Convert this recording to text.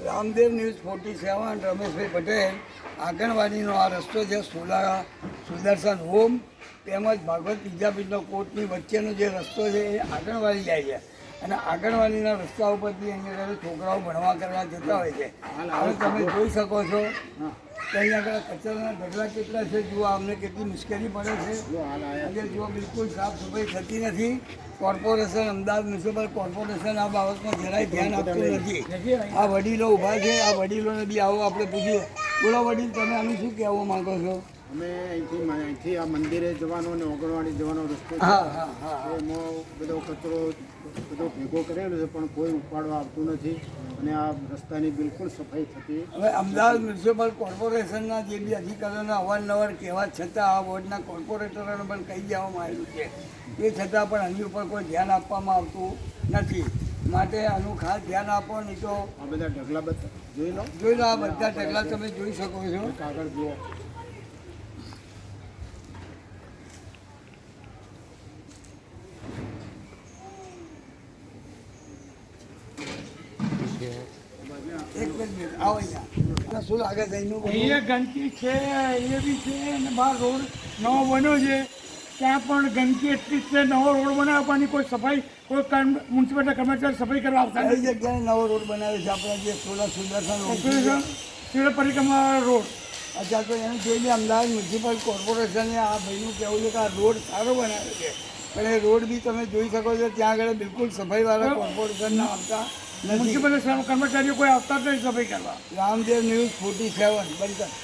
Ramdev news 47 Rameshbhai Patel આંગણવાડીનો આ રસ્તો છે સોલા સુદર્શન હોમ તેમજ ભાગવત વિદ્યાપીઠનો કોર્ટની વચ્ચેનો જે રસ્તો છે એ આંગણવાડી જાય છે અને આંગણવાડીના રસ્તા ઉપરથી અહીંયા છોકરાઓ ભણવા કરવા જતા હોય છે. હવે તમે જોઈ શકો છો કે અહીંયા આગળ કચરાના ઢગલા કેટલા છે. જુઓ અમને કેટલી મુશ્કેલી પડે છે. અહીંયા જુઓ બિલકુલ સાફ સફાઈ થતી નથી. કોર્પોરેશન અમદાવાદ મ્યુનિસિપલ કોર્પોરેશન આ બાબતમાં જરાય ધ્યાન આપતું નથી. આ વડીલો ઊભા છે, આ વડીલોને બી આવો આપણે પૂછીએ. બોલો વડીલ, તમે આનું શું કહેવા માંગો છો? અમે અહીંથી આ મંદિરે જવાનો અને આંગણવાડી જવાનો રસ્તો છે. એમાં બધો કચરો બધો ભેગો કરેલો છે પણ કોઈ ઉપાડવા આવતું નથી અને આ રસ્તાની બિલકુલ સફાઈ થતી. હવે અમદાવાદ મ્યુનિસિપલ કોર્પોરેશનના જે બી અધિકારીઓને અવારનવાર કહેવા છતાં આ વોર્ડના કોર્પોરેટરોને પણ કહી દેવામાં આવેલું છે. એ છતાં પણ આની ઉપર કોઈ ધ્યાન આપવામાં આવતું નથી. માટે આનું ખાસ ધ્યાન આપો. નહીં તો આ બધા ઢગલા બધા જોઈ લો આ બધા ઢગલા તમે જોઈ શકો છો. કાગળ જુઓ. એક મિનિટ આવો અહીંયા. શું લાગે છે એનું? અહીંયા ગંદકી છે એ બી છે અને બહાર રોડ નવો બન્યો છે ત્યાં પણ ગંદકી એટલી જ છે. નવો રોડ બનાવવાની કોઈ સફાઈ કોઈ મ્યુનિસિપાલિટી કર્મચારી સફાઈ કરવા આવતા કઈ જગ્યાએ નવો રોડ બનાવ્યો છે? આપણા જે સોલા સુદર્શન શિવ પરિક્રમા રોડ. અચ્છા, તો એનું જોઈને અમદાવાદ મ્યુનિસિપલ કોર્પોરેશને આ ભાઈનું કહેવું છે કે આ રોડ સારો બનાવ્યો છે, પણ એ રોડ બી તમે જોઈ શકો છો ત્યાં આગળ બિલકુલ સફાઈવાળા કોર્પોરેશનના આવતા નથી. મ્યુનિસિપલ કર્મચારીઓ કોઈ આવતા જ નહીં સફાઈ કરવા. રામદેવ ન્યૂઝ 47 બંધ કર.